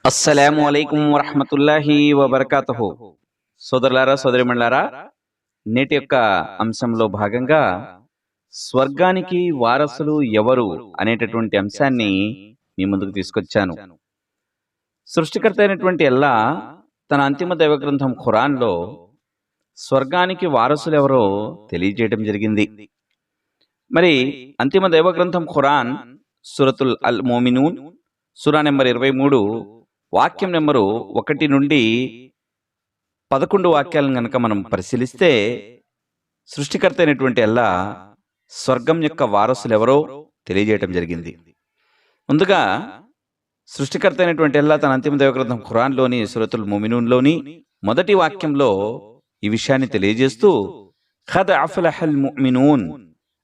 అస్సలాము అలైకుం వరహ్మతుల్లాహి వబర్కాతుహు. సోదరులారా, సోదరిమణులారా, నేటి యొక్క అంశంలో భాగంగా స్వర్గానికి వారసులు ఎవరు అనేటటువంటి అంశాన్ని మీ ముందుకు తీసుకొచ్చాను. సృష్టికర్త అయినటువంటి అల్లా తన అంతిమ దైవ గ్రంథం ఖురాన్లో స్వర్గానికి వారసులు ఎవరో తెలియజేయడం జరిగింది. మరి అంతిమ దైవ గ్రంథం ఖురాన్ సూరతుల్ అల్ మోమినూన్ సూరా నెంబర్ 23 వాక్యం నెంబరు 1 నుండి 11 వాక్యాలను గనక మనం పరిశీలిస్తే, సృష్టికర్త అయినటువంటి అల్లా స్వర్గం యొక్క వారసులు ఎవరో తెలియజేయటం జరిగింది. ముందుగా సృష్టికర్త అయినటువంటి అల్లా తన అంతిమ దైవ గ్రంథం ఖురాన్లోని సూరతుల్ ముమినూన్లోని మొదటి వాక్యంలో ఈ విషయాన్ని తెలియజేస్తూ ఖద్ అఫ్లహల్ ముమినూన్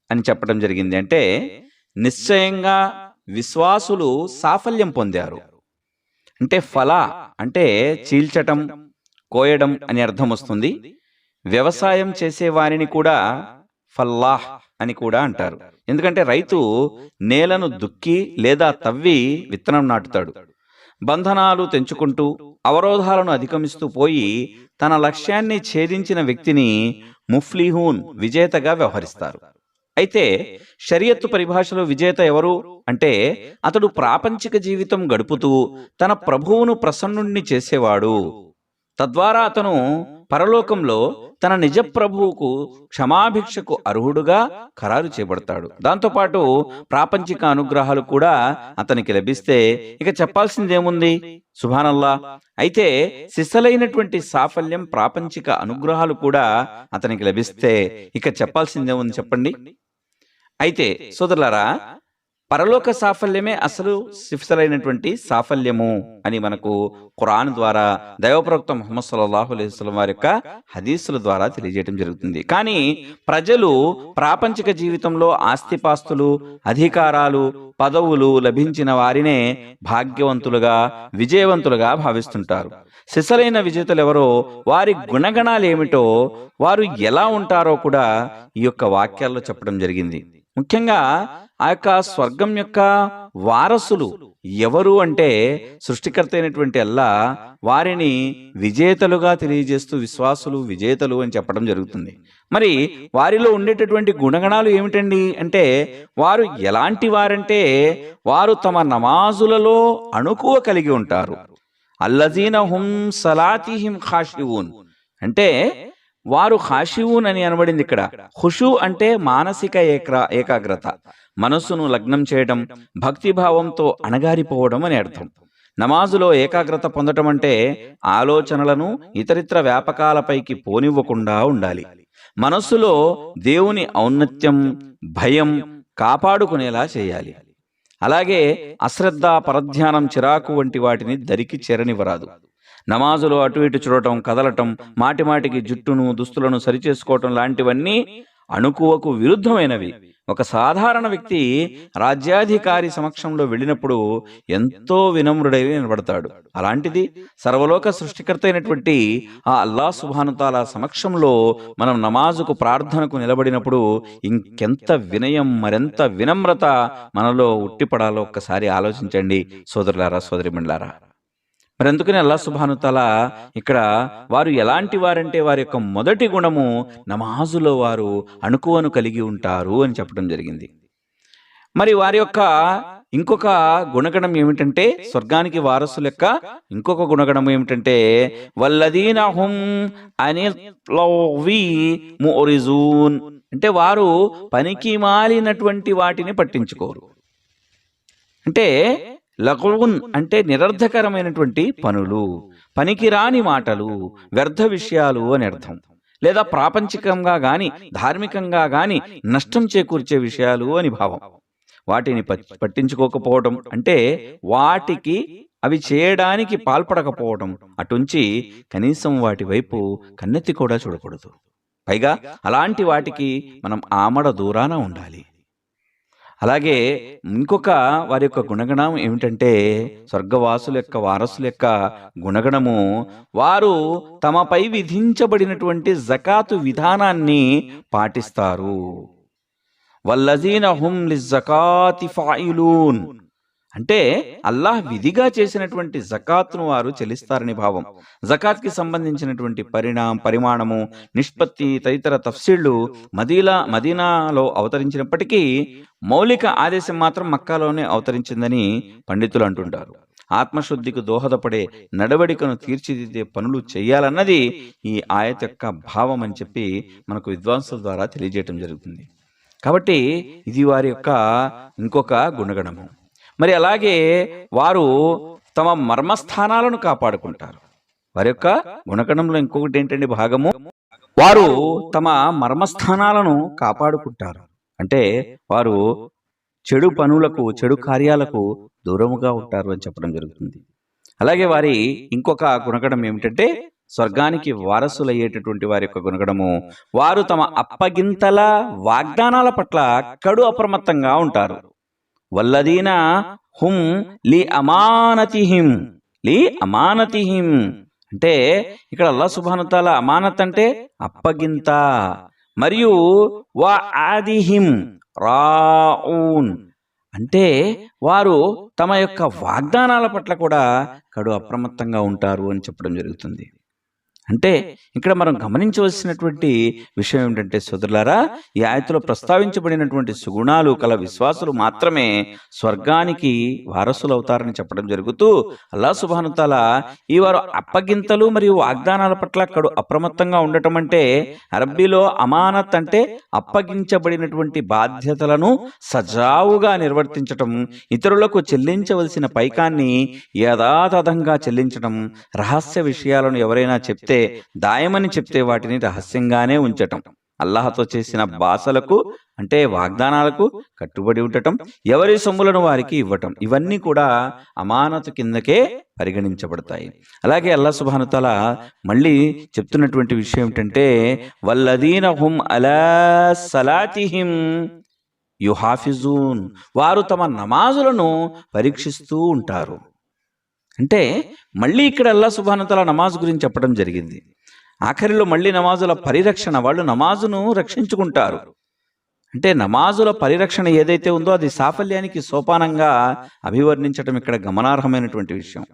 అని చెప్పడం జరిగింది. అంటే నిశ్చయంగా విశ్వాసులు సాఫల్యం పొందారు. అంటే ఫలా అంటే చీల్చటం, కోయడం అని అర్థం వస్తుంది. వ్యవసాయం చేసే వారిని కూడా ఫల్లాహ్ అని కూడా అంటారు. ఎందుకంటే రైతు నేలను దుక్కి లేదా తవ్వి విత్తనం నాటుతాడు. బంధనాలు తెంచుకుంటూ అవరోధాలను అధిగమిస్తూ పోయి తన లక్ష్యాన్ని ఛేదించిన వ్యక్తిని ముఫ్లిహూన్ విజేతగా వ్యవహరిస్తారు. అయితే షరియత్తు పరిభాషలో విజేత ఎవరు అంటే అతడు ప్రాపంచిక జీవితం గడుపుతూ తన ప్రభువును ప్రసన్నుణ్ణి చేసేవాడు. తద్వారా అతను పరలోకంలో తన నిజ ప్రభువుకు క్షమాభిక్షకు అర్హుడుగా ఖరారు చేయబడతాడు. దాంతోపాటు ప్రాపంచిక అనుగ్రహాలు కూడా అతనికి లభిస్తే ఇక చెప్పాల్సిందేముంది, సుబ్హానల్లా. అయితే సిసలైనటువంటి సాఫల్యం, ప్రాపంచిక అనుగ్రహాలు కూడా అతనికి లభిస్తే ఇక చెప్పాల్సిందేముంది చెప్పండి. అయితే సోదరులారా, పరలోక సాఫల్యమే అసలు సిఫ్సలైనటువంటి సాఫల్యము అని మనకు ఖురాన్ ద్వారా దైవప్రవక్త ముహమ్మద్ సల్లల్లాహు అలైహి వసల్లం వారి యొక్క హదీసుల ద్వారా తెలియజేయడం జరుగుతుంది. కానీ ప్రజలు ప్రాపంచిక జీవితంలో ఆస్తిపాస్తులు, అధికారాలు, పదవులు లభించిన వారినే భాగ్యవంతులుగా, విజయవంతులుగా భావిస్తుంటారు. సిసలైన విజేతలు ఎవరో, వారి గుణగణాలు ఏమిటో, వారు ఎలా ఉంటారో కూడా ఈ యొక్క వాక్యాల్లో చెప్పడం జరిగింది. ముఖ్యంగా ఆ యొక్క స్వర్గం యొక్క వారసులు ఎవరు అంటే సృష్టికర్త అయినటువంటి అల్లా వారిని విజేతలుగా తెలియజేస్తూ విశ్వాసులు విజేతలు అని చెప్పడం జరుగుతుంది. మరి వారిలో ఉండేటటువంటి గుణగణాలు ఏమిటండి అంటే, వారు ఎలాంటి వారంటే వారు తమ నమాజులలో అణుకువ కలిగి ఉంటారు. అల్లజీన హుం సలాతిహిం ఖాషిఊన్ అంటే వారు ఖాషిఊన్ అని అనబడింది ఇక్కడ. ఖుషు అంటే మానసిక ఏకాగ్రత, మనస్సును లగ్నం చేయడం, భక్తిభావంతో అణగారిపోవడం అని అర్థం. నమాజులో ఏకాగ్రత పొందటం అంటే ఆలోచనలను ఇతరిత్ర వ్యాపకాలపైకి పోనివ్వకుండా ఉండాలి. మనస్సులో దేవుని ఔన్నత్యం, భయం కాపాడుకునేలా చేయాలి. అలాగే అశ్రద్ధ, పరధ్యానం, చిరాకు వంటి వాటిని దరికి చేరనివ్వరాదు. నమాజులో అటు ఇటు చూడటం, కదలటం, మాటిమాటికి జుట్టును, దుస్తులను సరిచేసుకోవటం లాంటివన్నీ అణుకువకు విరుద్ధమైనవి. ఒక సాధారణ వ్యక్తి రాజ్యాధికారి సమక్షంలో వెళ్ళినప్పుడు ఎంతో వినమ్రుడై నిలబడతాడు. అలాంటిది సర్వలోక సృష్టికర్త అయినటువంటి ఆ అల్లాహ్ సుబ్హానహు తఆలా సమక్షంలో మనం నమాజుకు, ప్రార్థనకు నిలబడినప్పుడు ఇంకెంత వినయం, మరెంత వినమ్రత మనలో ఉట్టిపడాలో ఒక్కసారి ఆలోచించండి సోదరులారా, సోదరిమణులారా. మరి అందుకని అల్లాహ్ సుబ్హానహు తఆలా ఇక్కడ వారు ఎలాంటి వారంటే వారి యొక్క మొదటి గుణము నమాజులో వారు అణుకువను కలిగి ఉంటారు అని చెప్పడం జరిగింది. మరి వారి యొక్క ఇంకొక గుణగణం ఏమిటంటే, స్వర్గానికి వారసుల యొక్క ఇంకొక గుణగణం ఏమిటంటే వల్లదీన హుం అనిల్ లవ్వి మురిజూన్ అంటే వారు పనికి మాలినటువంటి వాటిని పట్టించుకోరు. అంటే లగున్ అంటే నిరర్ధకరమైనటువంటి పనులు, పనికిరాని మాటలు, వ్యర్థ విషయాలు అని అర్థం. లేదా ప్రాపంచికంగా గాని ధార్మికంగా గాని నష్టం చేకూర్చే విషయాలు అని భావం. వాటిని పట్టించుకోకపోవడం అంటే వాటికి అవి చేయడానికి పాల్పడకపోవడం, అటుంచి కనీసం వాటి వైపు కన్నెత్తి కూడా చూడకూడదు. పైగా అలాంటి వాటికి మనం ఆమడ దూరాన ఉండాలి. అలాగే ఇంకొక వారి యొక్క గుణగణం ఏమిటంటే, స్వర్గవాసుల యొక్క వారసుల యొక్క గుణగణము, వారు తమపై విధించబడినటువంటి జకాతు విధానాన్ని పాటిస్తారు. వల్లజీన హుం లిజ్జకాతి ఫాయిలూన్ అంటే అల్లాహ్ విధిగా చేసినటువంటి జకాత్ను వారు చెల్లిస్తారని భావం. జకాత్కి సంబంధించినటువంటి పరిమాణము, నిష్పత్తి తదితర తఫ్సీళ్లు మదీనాలో అవతరించినప్పటికీ మౌలిక ఆదేశం మాత్రం మక్కాలోనే అవతరించిందని పండితులు అంటుంటారు. ఆత్మశుద్ధికి దోహదపడే నడవడికను తీర్చిదిద్దే పనులు చేయాలన్నది ఈ ఆయత యొక్క భావం అని చెప్పి మనకు విద్వాంసుల ద్వారా తెలియజేయటం జరుగుతుంది. కాబట్టి ఇది వారి యొక్క ఇంకొక గుణగణము. మరి అలాగే వారు తమ మర్మస్థానాలను కాపాడుకుంటారు. వారి యొక్క గుణగణంలో ఇంకొకటి ఏంటంటే భాగము, వారు తమ మర్మస్థానాలను కాపాడుకుంటారు. అంటే వారు చెడు పనులకు, చెడు కార్యాలకు దూరముగా ఉంటారు అని చెప్పడం జరుగుతుంది. అలాగే వారి ఇంకొక గుణగణం ఏమిటంటే స్వర్గానికి వారసులయ్యేటటువంటి వారి యొక్క గుణగణము, వారు తమ అప్పగింతల వాగ్దానాల పట్ల కడు అప్రమత్తంగా ఉంటారు. వల్లదీన హుం లి అమానతిహిం అంటే ఇక్కడ అల్లాహ్ సుబ్హానహు తఆలా అమానత్ అంటే అప్పగింత, మరియు వా ఆదిహిం రాఊన్ అంటే వారు తమ యొక్క వాగ్దానాల పట్ల కూడా కడు అప్రమత్తంగా ఉంటారు అని చెప్పడం జరుగుతుంది. అంటే ఇక్కడ మనం గమనించవలసినటువంటి విషయం ఏమిటంటే సోదరులారా, ఈ ఆయతలో ప్రస్తావించబడినటువంటి సుగుణాలు కల విశ్వాసులు మాత్రమే స్వర్గానికి వారసులు అవుతారని చెప్పడం జరుగుతూ, అల్లాహ్ సుబ్హానహు తఆలా ఈ వారు అప్పగింతలు మరియు వాగ్దానాల పట్ల కడు అప్రమత్తంగా ఉండటం అంటే, అరబ్బీలో అమానత్ అంటే అప్పగించబడినటువంటి బాధ్యతలను సజావుగా నిర్వర్తించటం, ఇతరులకు చెల్లించవలసిన పైకాన్ని యథాతథంగా చెల్లించటం, రహస్య విషయాలను ఎవరైనా చెప్తే దాయమని చెప్తే వాటిని రహస్యంగానే ఉంచటం, అల్లాహతో చేసిన బాసలకు అంటే వాగ్దానాలకు కట్టుబడి ఉండటం, ఎవరి సొమ్ములను వారికి ఇవ్వటం, ఇవన్నీ కూడా అమానతు కిందకే పరిగణించబడతాయి. అలాగే అల్లాహ్ సుబ్హానహు తఆలా మళ్ళీ చెప్తున్నటువంటి విషయం ఏంటంటే వల్లదీన హుం అలా సలాతిహిం యుహాఫిజూన్, వారు తమ నమాజులను పరీక్షిస్తూ ఉంటారు. అంటే మళ్ళీ ఇక్కడ అల్లాహ్ సుబ్హానహు తఆలా నమాజ్ గురించి చెప్పడం జరిగింది. ఆఖరిలో మళ్ళీ నమాజుల పరిరక్షణ, వాళ్ళు నమాజును రక్షించుకుంటారు. అంటే నమాజుల పరిరక్షణ ఏదైతే ఉందో అది సాఫల్యానికి సోపానంగా అభివర్ణించడం ఇక్కడ గమనార్హమైనటువంటి విషయం.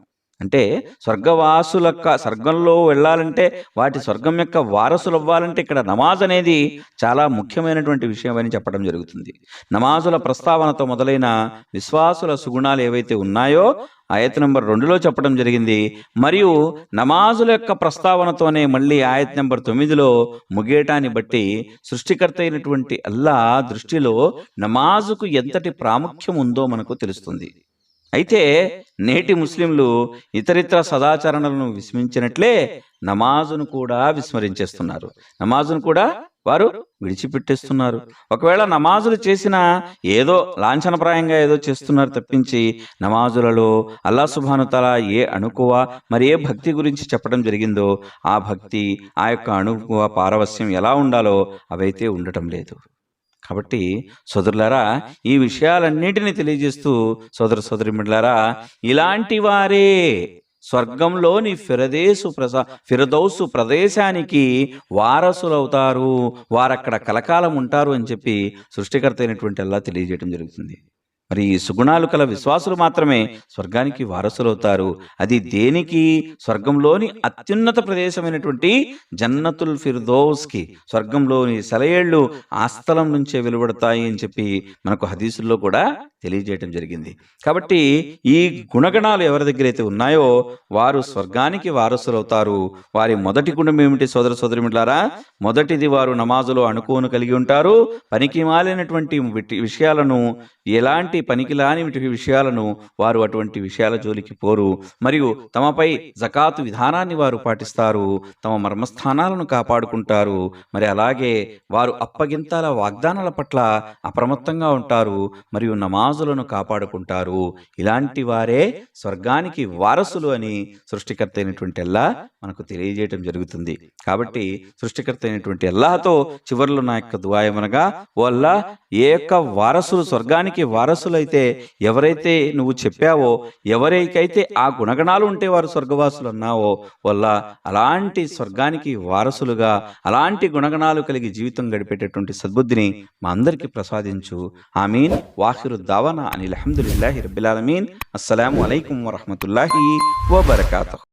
అంటే స్వర్గంలో వెళ్ళాలంటే, వాటి స్వర్గం యొక్క వారసులు అవ్వాలంటే ఇక్కడ నమాజ్ అనేది చాలా ముఖ్యమైనటువంటి విషయం అని చెప్పడం జరుగుతుంది. నమాజుల ప్రస్తావనతో మొదలైన విశ్వాసుల సుగుణాలు ఏవైతే ఉన్నాయో ఆయత్ నంబర్ 2లో చెప్పడం జరిగింది. మరియు నమాజుల యొక్క ప్రస్తావనతోనే మళ్ళీ ఆయత్ నంబర్ 9లో ముగేటాన్ని బట్టి సృష్టికర్త అయినటువంటి అల్లాహ్ దృష్టిలో నమాజుకు ఎంతటి ప్రాముఖ్యం ఉందో మనకు తెలుస్తుంది. అయితే నేటి ముస్లింలు ఇతరితర సదాచరణలను విస్మరించినట్లే నమాజును కూడా విస్మరించేస్తున్నారు, నమాజును కూడా వారు విడిచిపెట్టేస్తున్నారు. ఒకవేళ నమాజులు చేసినా ఏదో లాంఛనప్రాయంగా ఏదో చేస్తున్నారు తప్పించి, నమాజులలో అల్లాహ్ సుబ్హానహు తఆలా ఏ అణుకువ మరి ఏ భక్తి గురించి చెప్పడం జరిగిందో ఆ భక్తి, ఆ యొక్క అణుకువ పారవస్యం ఎలా ఉండాలో అవైతే ఉండటం లేదు. కాబట్టి సోదరులారా, ఈ విషయాలన్నిటిని తెలియజేస్తూ సోదరిమణులారా, ఇలాంటి వారే స్వర్గంలోని ఫిరదౌసు ప్రదేశానికి వారసులవుతారు, వారక్కడ కలకాలం ఉంటారు అని చెప్పి సృష్టికర్త అయినటువంటి అల్లాహ్ తెలియజేయడం జరుగుతుంది. మరి ఈ సుగుణాలు కల విశ్వాసులు మాత్రమే స్వర్గానికి వారసులవుతారు. అది దేనికి? స్వర్గంలోని అత్యున్నత ప్రదేశమైనటువంటి జన్నతుల్ ఫిర్దౌస్కి, స్వర్గంలోని సెలయేళ్లు ఆ స్థలం నుంచే వెలువడతాయి అని చెప్పి మనకు హదీసుల్లో కూడా తెలియజేయటం జరిగింది. కాబట్టి ఈ గుణగణాలు ఎవరి దగ్గర అయితే ఉన్నాయో వారు స్వర్గానికి వారసులవుతారు. వారి మొదటి గుణం ఏమిటి సోదరిమణులారా? మొదటిది, వారు నమాజులో అణుకువను కలిగి ఉంటారు. పనికి మాలినటువంటి విషయాలను, ఎలాంటి పనికిలాని విషయాలను వారు అటువంటి విషయాల జోలికి పోరు. మరియు తమపై జకాతు విధానాన్ని వారు పాటిస్తారు, తమ మర్మస్థానాలను కాపాడుకుంటారు. మరి అలాగే వారు అప్పగింతల వాగ్దానాల పట్ల అప్రమత్తంగా ఉంటారు మరియు నమాజులను కాపాడుకుంటారు. ఇలాంటి వారే స్వర్గానికి వారసులు అని సృష్టికర్త అయినటువంటి అల్లాహ్ మనకు తెలియజేయటం జరుగుతుంది. కాబట్టి సృష్టికర్త అయినటువంటి అల్లాహ్తో చివరిలో నా యొక్క దుఆ ఏమనగా, ఓ అల్లాహ్, ఏ యొక్క వారసులు స్వర్గానికి వారసులు వారసులైతే ఎవరైతే నువ్వు చెప్పావో, ఎవరికైతే ఆ గుణగణాలు ఉంటే వారు స్వర్గవాసులు అన్నావో, వల్ల అలాంటి స్వర్గానికి వారసులుగా అలాంటి గుణగణాలు కలిగి జీవితం గడిపేటటువంటి సద్బుద్ధిని మా అందరికీ ప్రసాదించు. ఆమీన్. వాఖిరు దావానా అనిల్ హమ్దులిల్లాహి రబ్బిల్ ఆలమీన్. అస్సలాము అలైకుం వరహ్మతుల్లాహి వబరకాతుహు.